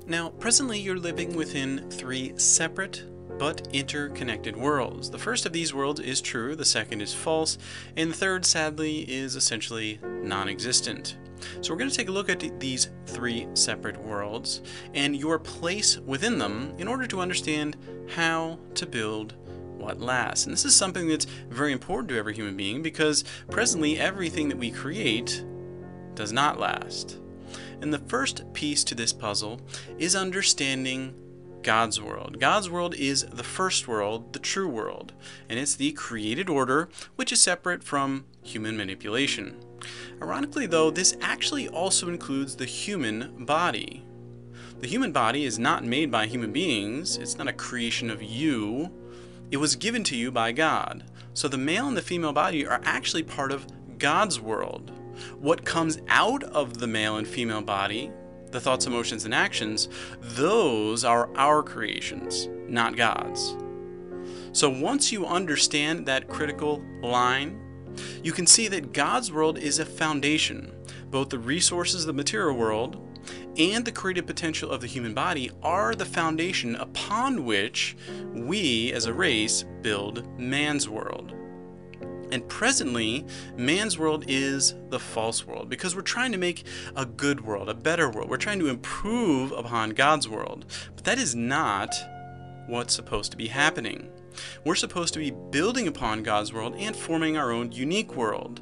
Now, presently you're living within three separate but interconnected worlds. The first of these worlds is true, the second is false, and the third, sadly, is essentially non-existent. So we're going to take a look at these three separate worlds and your place within them in order to understand how to build what lasts. And this is something that's very important to every human being because presently everything that we create does not last. And the first piece to this puzzle is understanding God's world. God's world is the first world, the true world, and it's the created order, which is separate from human manipulation. Ironically, though, this actually also includes the human body. The human body is not made by human beings. It's not a creation of you. It was given to you by God. So the male and the female body are actually part of God's world. What comes out of the male and female body, the thoughts, emotions, and actions, those are our creations, not God's. So once you understand that critical line, you can see that God's world is a foundation. Both the resources of the material world and the creative potential of the human body are the foundation upon which we as a race build man's world. And presently, man's world is the false world because we're trying to make a good world, a better world. We're trying to improve upon God's world. But that is not what's supposed to be happening. We're supposed to be building upon God's world and forming our own unique world.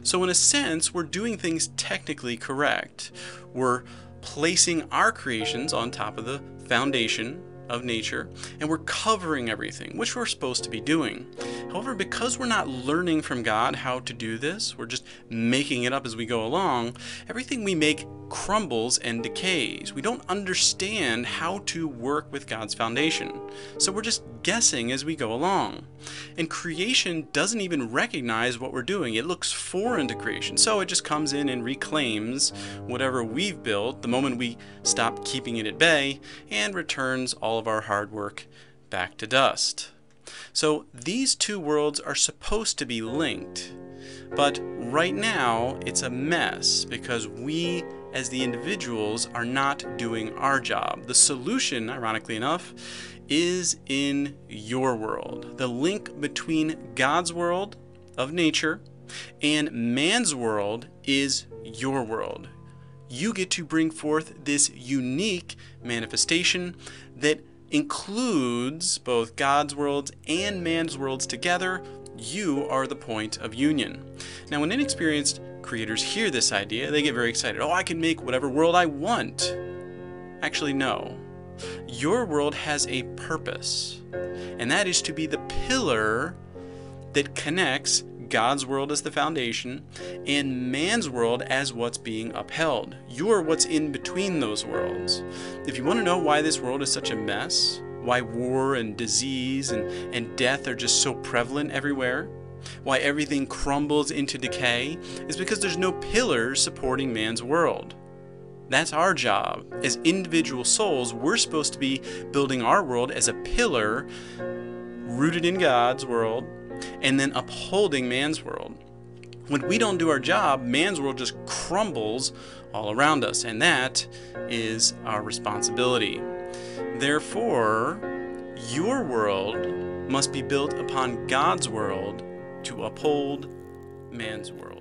So in a sense, we're doing things technically correct. We're placing our creations on top of the foundation of nature, and we're covering everything, which we're supposed to be doing. However, because we're not learning from God how to do this, we're just making it up as we go along, everything we make crumbles and decays. We don't understand how to work with God's foundation. So we're just guessing as we go along. And creation doesn't even recognize what we're doing. It looks foreign to creation. So it just comes in and reclaims whatever we've built the moment we stop keeping it at bay and returns all of our hard work back to dust. So these two worlds are supposed to be linked. But right now it's a mess because we as the individuals are not doing our job. The solution, ironically enough, is in your world. The link between God's world of nature and man's world is your world. You get to bring forth this unique manifestation that includes both God's worlds and man's worlds together. You are the point of union. Now, when inexperienced creators hear this idea, they get very excited. Oh, I can make whatever world I want. Actually, no. Your world has a purpose, and that is to be the pillar that connects God's world as the foundation and man's world as what's being upheld. You're what's in between those worlds. If you want to know why this world is such a mess, why war and disease and death are just so prevalent everywhere, why everything crumbles into decay, is because there's no pillars supporting man's world. That's our job. As individual souls, we're supposed to be building our world as a pillar rooted in God's world and then upholding man's world. When we don't do our job, man's world just crumbles all around us, and that is our responsibility. Therefore, your world must be built upon God's world to uphold man's world.